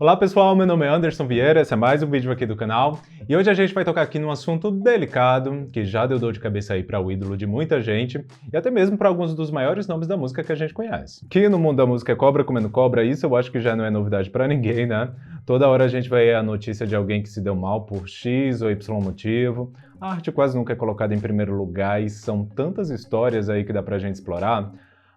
Olá pessoal, meu nome é Anderson Vieira, esse é mais um vídeo aqui do canal e hoje a gente vai tocar aqui num assunto delicado que já deu dor de cabeça aí para o ídolo de muita gente e até mesmo para alguns dos maiores nomes da música que a gente conhece. Que no mundo da música é cobra comendo cobra, isso eu acho que já não é novidade para ninguém, né? Toda hora a gente vai ver a notícia de alguém que se deu mal por X ou Y motivo. A arte quase nunca é colocada em primeiro lugar e são tantas histórias aí que dá pra gente explorar.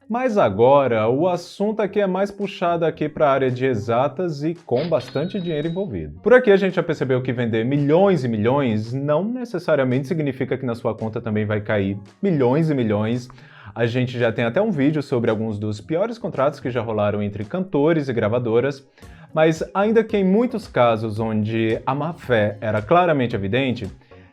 Mas agora, o assunto aqui é mais puxado aqui para a área de exatas e com bastante dinheiro envolvido. Por aqui a gente já percebeu que vender milhões e milhões não necessariamente significa que na sua conta também vai cair milhões e milhões. A gente já tem até um vídeo sobre alguns dos piores contratos que já rolaram entre cantores e gravadoras, mas ainda que em muitos casos onde a má-fé era claramente evidente,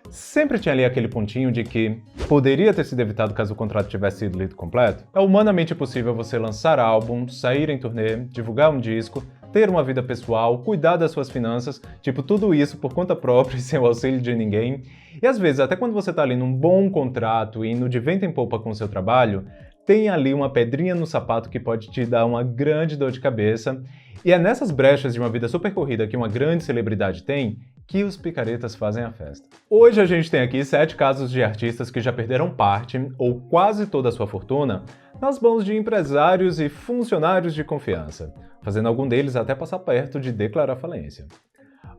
sempre tinha ali aquele pontinho de que poderia ter sido evitado caso o contrato tivesse sido lido completo. É humanamente possível você lançar álbum, sair em turnê, divulgar um disco, ter uma vida pessoal, cuidar das suas finanças, tipo tudo isso por conta própria e sem o auxílio de ninguém. E às vezes, até quando você tá ali num bom contrato e indo de vento em popa com o seu trabalho, tem ali uma pedrinha no sapato que pode te dar uma grande dor de cabeça. E é nessas brechas de uma vida super corrida que uma grande celebridade tem que os picaretas fazem a festa. Hoje a gente tem aqui 7 casos de artistas que já perderam parte, ou quase toda a sua fortuna, nas mãos de empresários e funcionários de confiança, fazendo algum deles até passar perto de declarar falência.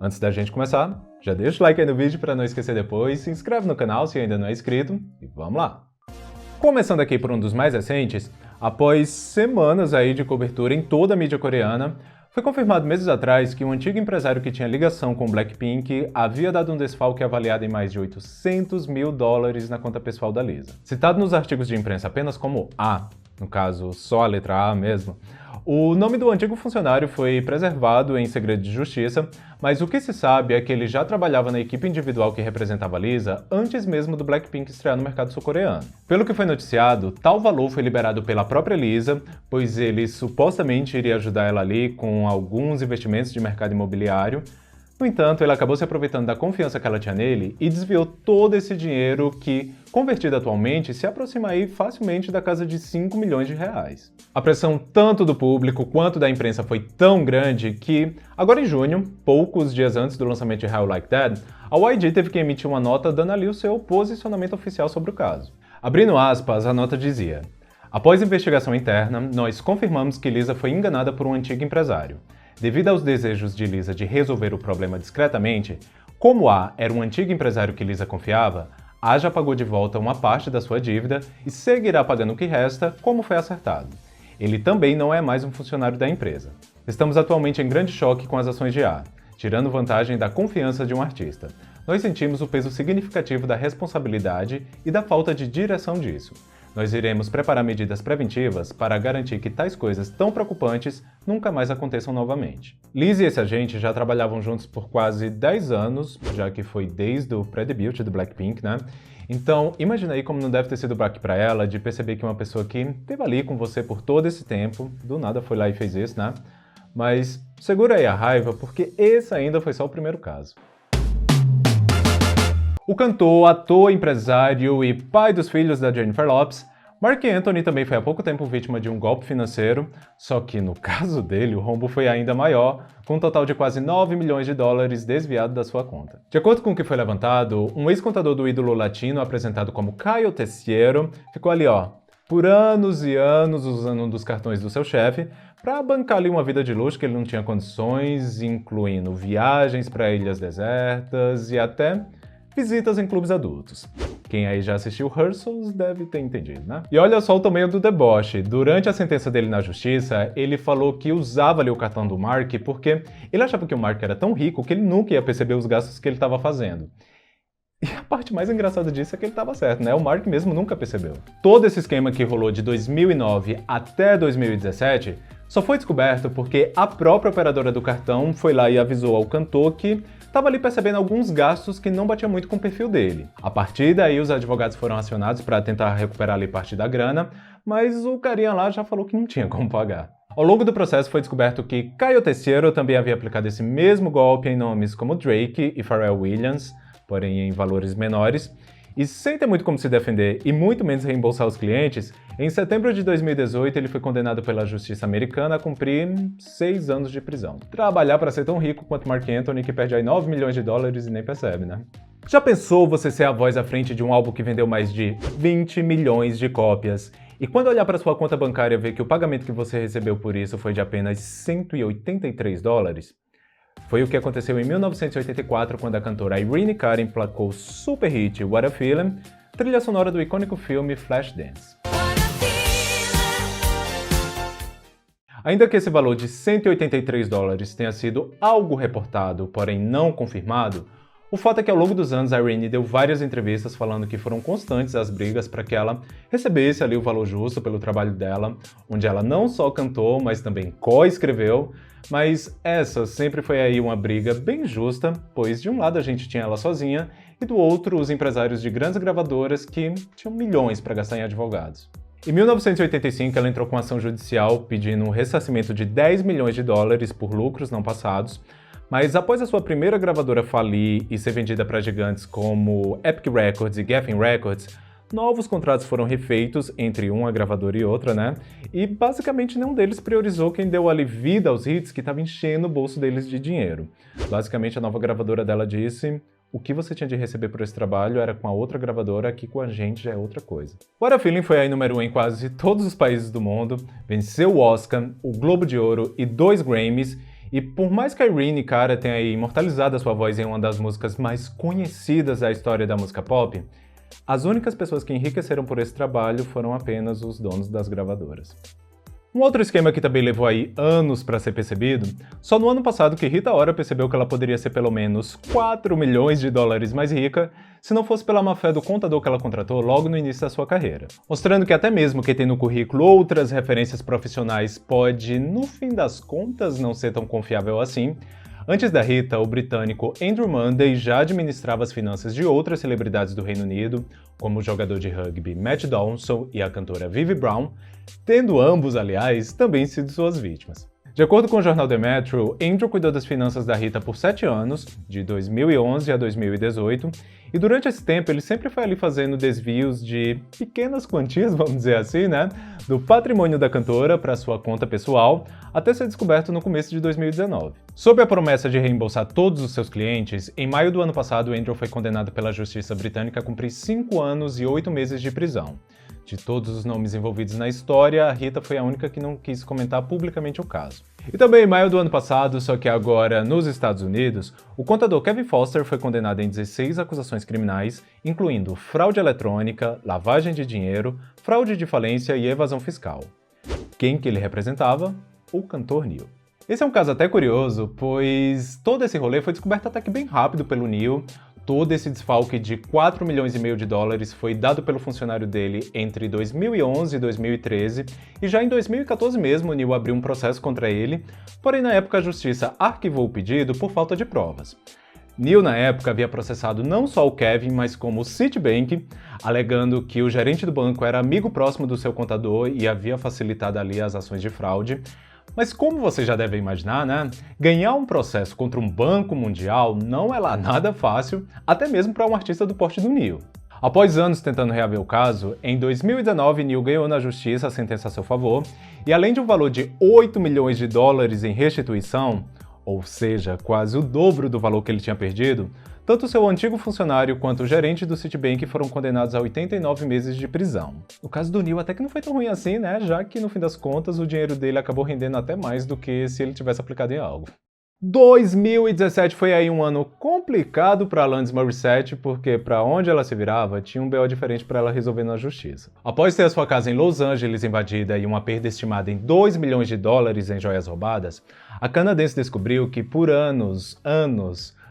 Antes da gente começar, já deixa o like aí no vídeo para não esquecer depois, se inscreve no canal se ainda não é inscrito, e vamos lá! Começando aqui por um dos mais recentes, após semanas aí de cobertura em toda a mídia coreana, foi confirmado meses atrás que um antigo empresário que tinha ligação com o Blackpink havia dado um desfalque avaliado em mais de $800 mil na conta pessoal da Lisa. Citado nos artigos de imprensa apenas como A, no caso só a letra A mesmo, o nome do antigo funcionário foi preservado em segredo de justiça, mas o que se sabe é que ele já trabalhava na equipe individual que representava a Lisa antes mesmo do Blackpink estrear no mercado sul-coreano. Pelo que foi noticiado, tal valor foi liberado pela própria Lisa, pois ele supostamente iria ajudar ela ali com alguns investimentos de mercado imobiliário. No entanto, ele acabou se aproveitando da confiança que ela tinha nele e desviou todo esse dinheiro que, convertido atualmente, se aproxima aí facilmente da casa de 5 milhões de reais. A pressão tanto do público quanto da imprensa foi tão grande que, agora em junho, poucos dias antes do lançamento de How You Like That, a YG teve que emitir uma nota dando ali o seu posicionamento oficial sobre o caso. Abrindo aspas, a nota dizia: "Após investigação interna, nós confirmamos que Lisa foi enganada por um antigo empresário. Devido aos desejos de Lisa de resolver o problema discretamente, como A era um antigo empresário que Lisa confiava, A já pagou de volta uma parte da sua dívida e seguirá pagando o que resta, como foi acertado. Ele também não é mais um funcionário da empresa. Estamos atualmente em grande choque com as ações de A, tirando vantagem da confiança de um artista. Nós sentimos o peso significativo da responsabilidade e da falta de direção disso. Nós iremos preparar medidas preventivas para garantir que tais coisas tão preocupantes nunca mais aconteçam novamente." Lisa e esse agente já trabalhavam juntos por quase 10 anos, já que foi desde o pré-debut do Blackpink, né? Então, imagina aí como não deve ter sido baque para ela de perceber que uma pessoa que esteve ali com você por todo esse tempo, do nada foi lá e fez isso, né? Mas segura aí a raiva, porque esse ainda foi só o primeiro caso. O cantor, ator, empresário e pai dos filhos da Jennifer Lopez, Marc Anthony também foi há pouco tempo vítima de um golpe financeiro, só que no caso dele o rombo foi ainda maior, com um total de quase 9 milhões de dólares desviado da sua conta. De acordo com o que foi levantado, um ex-contador do ídolo latino apresentado como Caio Tessiero ficou ali por anos e anos usando um dos cartões do seu chefe para bancar ali uma vida de luxo que ele não tinha condições, incluindo viagens para ilhas desertas e até visitas em clubes adultos. Quem aí já assistiu Rehearsals deve ter entendido, né? E olha só o tamanho do deboche. Durante a sentença dele na justiça, ele falou que usava ali o cartão do Mark porque ele achava que o Mark era tão rico que ele nunca ia perceber os gastos que ele estava fazendo. E a parte mais engraçada disso é que ele estava certo, né? O Mark mesmo nunca percebeu. Todo esse esquema que rolou de 2009 até 2017 só foi descoberto porque a própria operadora do cartão foi lá e avisou ao cantor que estava ali percebendo alguns gastos que não batiam muito com o perfil dele. A partir daí, os advogados foram acionados para tentar recuperar ali parte da grana, mas o carinha lá já falou que não tinha como pagar. Ao longo do processo foi descoberto que Caio Tessiero também havia aplicado esse mesmo golpe em nomes como Drake e Pharrell Williams, porém em valores menores, E sem ter muito como se defender e muito menos reembolsar os clientes, em setembro de 2018 ele foi condenado pela justiça americana a cumprir 6 anos de prisão. Trabalhar para ser tão rico quanto Marc Anthony, que perde aí 9 milhões de dólares e nem percebe, né? Já pensou você ser a voz à frente de um álbum que vendeu mais de 20 milhões de cópias? E quando olhar para sua conta bancária ver que o pagamento que você recebeu por isso foi de apenas 183 dólares? Foi o que aconteceu em 1984, quando a cantora Irene Cara emplacou o super hit What a Feeling, trilha sonora do icônico filme Flashdance. Ainda que esse valor de 183 dólares tenha sido algo reportado, porém não confirmado, o fato é que ao longo dos anos a Irene deu várias entrevistas falando que foram constantes as brigas para que ela recebesse ali o valor justo pelo trabalho dela, onde ela não só cantou, mas também co-escreveu. Mas essa sempre foi aí uma briga bem justa, pois de um lado a gente tinha ela sozinha e do outro os empresários de grandes gravadoras que tinham milhões para gastar em advogados. Em 1985 ela entrou com ação judicial pedindo um ressarcimento de 10 milhões de dólares por lucros não passados, mas após a sua primeira gravadora falir e ser vendida para gigantes como Epic Records e Geffen Records, novos contratos foram refeitos entre uma gravadora e outra, né? E basicamente nenhum deles priorizou quem deu ali vida aos hits que estava enchendo o bolso deles de dinheiro. Basicamente a nova gravadora dela disse: o que você tinha de receber por esse trabalho era com a outra gravadora, aqui com a gente já é outra coisa. What a Feeling foi aí número 1 em quase todos os países do mundo, venceu o Oscar, o Globo de Ouro e 2 Grammys, e por mais que a Irene Cara tenha aí imortalizado a sua voz em uma das músicas mais conhecidas da história da música pop, as únicas pessoas que enriqueceram por esse trabalho foram apenas os donos das gravadoras. Um outro esquema que também levou aí anos para ser percebido, só no ano passado que Rita Ora percebeu que ela poderia ser pelo menos 4 milhões de dólares mais rica se não fosse pela má-fé do contador que ela contratou logo no início da sua carreira. Mostrando que até mesmo quem tem no currículo outras referências profissionais pode, no fim das contas, não ser tão confiável assim. Antes da Rita, o britânico Andrew Munday já administrava as finanças de outras celebridades do Reino Unido, como o jogador de rugby Matt Dawson e a cantora Vivi Brown, tendo ambos, aliás, também sido suas vítimas. De acordo com o jornal The Metro, Andrew cuidou das finanças da Rita por 7 anos, de 2011 a 2018, e durante esse tempo ele sempre foi ali fazendo desvios de pequenas quantias, vamos dizer assim, né, do patrimônio da cantora para sua conta pessoal, até ser descoberto no começo de 2019. Sob a promessa de reembolsar todos os seus clientes, em maio do ano passado, Andrew foi condenado pela justiça britânica a cumprir 5 anos e 8 meses de prisão. De todos os nomes envolvidos na história, a Rita foi a única que não quis comentar publicamente o caso. E também em maio do ano passado, só que agora nos Estados Unidos, o contador Kevin Foster foi condenado em 16 acusações criminais, incluindo fraude eletrônica, lavagem de dinheiro, fraude de falência e evasão fiscal. Quem que ele representava? O cantor Neil. Esse é um caso até curioso, pois todo esse rolê foi descoberto até que bem rápido pelo Neil. Todo esse desfalque de 4 milhões e meio de dólares foi dado pelo funcionário dele entre 2011 e 2013, e já em 2014 mesmo o Neil abriu um processo contra ele, porém na época a justiça arquivou o pedido por falta de provas. Neil, na época, havia processado não só o Kevin, mas como o Citibank, alegando que o gerente do banco era amigo próximo do seu contador e havia facilitado ali as ações de fraude. Mas como você já deve imaginar, né? Ganhar um processo contra um banco mundial não é lá nada fácil, até mesmo para um artista do porte do Neil. Após anos tentando reaver o caso, em 2019 Neil ganhou na justiça a sentença a seu favor, e além de um valor de 8 milhões de dólares em restituição, ou seja, quase o dobro do valor que ele tinha perdido, tanto seu antigo funcionário quanto o gerente do Citibank foram condenados a 89 meses de prisão. O caso do Neil até que não foi tão ruim assim, né? Já que no fim das contas o dinheiro dele acabou rendendo até mais do que se ele tivesse aplicado em algo. 2017 foi aí um ano complicado para Alanis Morissette, porque para onde ela se virava, tinha um BO diferente para ela resolver na justiça. Após ter a sua casa em Los Angeles invadida e uma perda estimada em 2 milhões de dólares em joias roubadas, a canadense descobriu que por anos,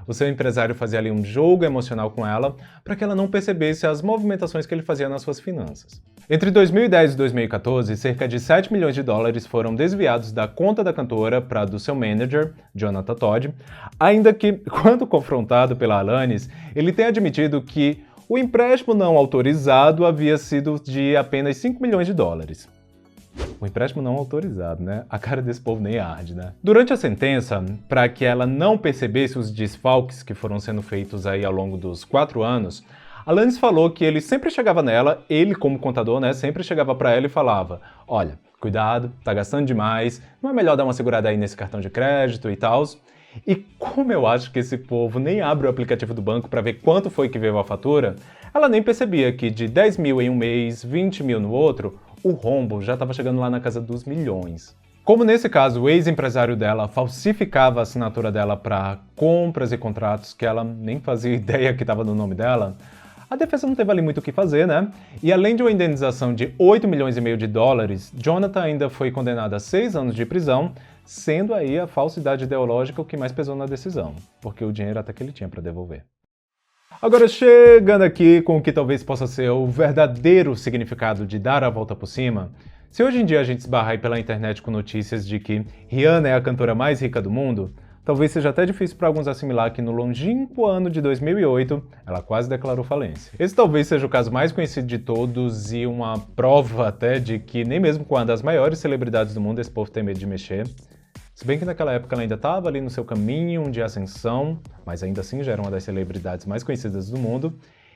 o seu empresário fazia ali um jogo emocional com ela para que ela não percebesse as movimentações que ele fazia nas suas finanças. Entre 2010 e 2014, cerca de 7 milhões de dólares foram desviados da conta da cantora para a do seu manager, Jonathan Todd, ainda que, quando confrontado pela Alanis, ele tenha admitido que o empréstimo não autorizado havia sido de apenas 5 milhões de dólares. O empréstimo não autorizado, né? A cara desse povo nem arde, né? Durante a sentença, para que ela não percebesse os desfalques que foram sendo feitos aí ao longo dos 4 anos, Alanis falou que ele sempre chegava nela, ele como contador, né, sempre chegava pra ela e falava: olha, cuidado, tá gastando demais, não é melhor dar uma segurada aí nesse cartão de crédito e tal. E como eu acho que esse povo nem abre o aplicativo do banco para ver quanto foi que veio a fatura, ela nem percebia que de 10 mil em um mês, 20 mil no outro, o rombo já estava chegando lá na casa dos milhões. Como nesse caso o ex-empresário dela falsificava a assinatura dela para compras e contratos que ela nem fazia ideia que estava no nome dela, a defesa não teve ali muito o que fazer, né? E além de uma indenização de 8 milhões e meio de dólares, Jonathan ainda foi condenado a 6 anos de prisão, sendo aí a falsidade ideológica o que mais pesou na decisão, porque o dinheiro até que ele tinha para devolver. Agora, chegando aqui com o que talvez possa ser o verdadeiro significado de dar a volta por cima, se hoje em dia a gente esbarra aí pela internet com notícias de que Rihanna é a cantora mais rica do mundo, talvez seja até difícil para alguns assimilar que no longínquo ano de 2008, ela quase declarou falência. Esse talvez seja o caso mais conhecido de todos e uma prova até de que nem mesmo com uma das maiores celebridades do mundo esse povo tem medo de mexer. Se bem que naquela época ela ainda estava ali no seu caminho de ascensão, mas ainda assim já era uma das celebridades mais conhecidas do mundo.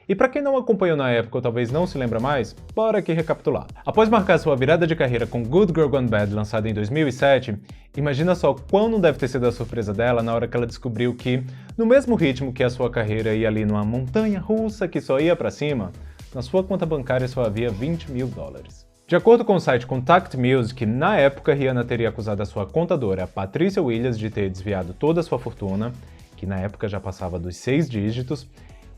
E para quem não acompanhou na época ou talvez não se lembra mais, bora aqui recapitular. Após marcar sua virada de carreira com Good Girl Gone Bad, lançada em 2007, imagina só quão não deve ter sido a surpresa dela na hora que ela descobriu que, no mesmo ritmo que a sua carreira ia ali numa montanha russa que só ia para cima, na sua conta bancária só havia 20 mil dólares. De acordo com o site Contact Music, na época Rihanna teria acusado a sua contadora, Patricia Williams, de ter desviado toda a sua fortuna, que na época já passava dos 6 dígitos,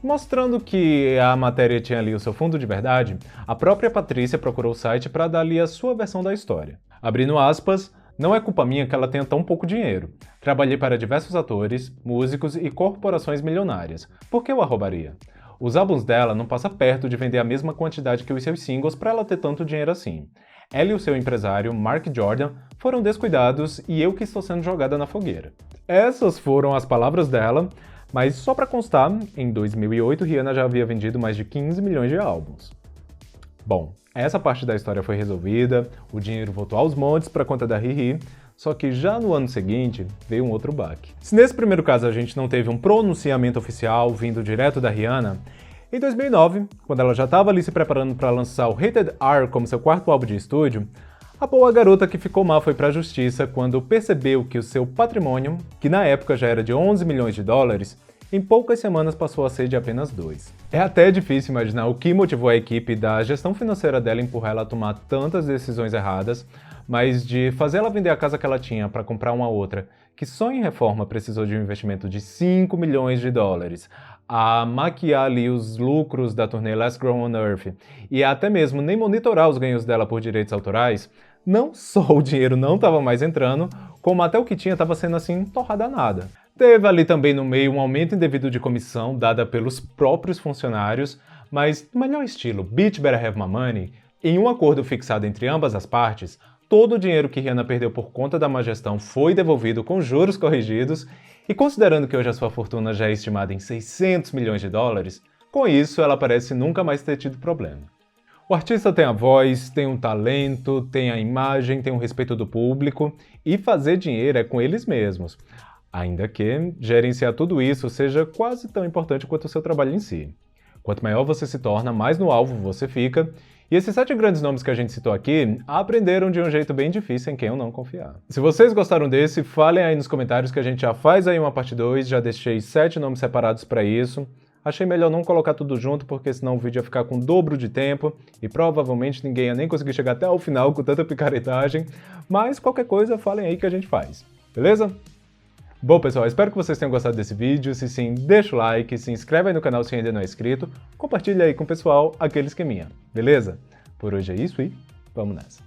mostrando que a matéria tinha ali o seu fundo de verdade, a própria Patrícia procurou o site para dar ali a sua versão da história. Abrindo aspas, não é culpa minha que ela tenha tão pouco dinheiro. Trabalhei para diversos atores, músicos e corporações milionárias. Por que eu a roubaria? Os álbuns dela não passam perto de vender a mesma quantidade que os seus singles para ela ter tanto dinheiro assim. Ela e o seu empresário, Mark Jordan, foram descuidados e eu que estou sendo jogada na fogueira. Essas foram as palavras dela, mas só para constar, em 2008 Rihanna já havia vendido mais de 15 milhões de álbuns. Bom, essa parte da história foi resolvida, o dinheiro voltou aos montes para a conta da Riri, só que já no ano seguinte veio um outro baque. Se nesse primeiro caso a gente não teve um pronunciamento oficial vindo direto da Rihanna, em 2009, quando ela já estava ali se preparando para lançar o Rated R como seu quarto álbum de estúdio, a boa garota que ficou má foi para a justiça quando percebeu que o seu patrimônio, que na época já era de 11 milhões de dólares, em poucas semanas passou a ser de apenas 2. É até difícil imaginar o que motivou a equipe da gestão financeira dela a empurrar ela a tomar tantas decisões erradas, mas de fazer ela vender a casa que ela tinha para comprar uma outra, que só em reforma precisou de um investimento de 5 milhões de dólares, a maquiar ali os lucros da turnê Last Girl on Earth e até mesmo nem monitorar os ganhos dela por direitos autorais, não só o dinheiro não estava mais entrando, como até o que tinha estava sendo assim torrado a nada. Teve ali também no meio um aumento indevido de comissão dada pelos próprios funcionários, mas no melhor estilo Bitch Better Have My Money, em um acordo fixado entre ambas as partes, todo o dinheiro que Rihanna perdeu por conta da má gestão foi devolvido com juros corrigidos, e considerando que hoje a sua fortuna já é estimada em 600 milhões de dólares, com isso ela parece nunca mais ter tido problema. O artista tem a voz, tem um talento, tem a imagem, tem o respeito do público, e fazer dinheiro é com eles mesmos. Ainda que gerenciar tudo isso seja quase tão importante quanto o seu trabalho em si. Quanto maior você se torna, mais no alvo você fica, e esses 7 grandes nomes que a gente citou aqui aprenderam de um jeito bem difícil em quem eu não confiar. Se vocês gostaram desse, falem aí nos comentários que a gente já faz aí uma parte 2, já deixei 7 nomes separados para isso. Achei melhor não colocar tudo junto, porque senão o vídeo ia ficar com o dobro de tempo, e provavelmente ninguém ia nem conseguir chegar até o final com tanta picaretagem, mas qualquer coisa falem aí que a gente faz, beleza? Bom pessoal, espero que vocês tenham gostado desse vídeo, se sim, deixa o like, se inscreve aí no canal se ainda não é inscrito, compartilha aí com o pessoal aquele esqueminha, beleza? Por hoje é isso e vamos nessa!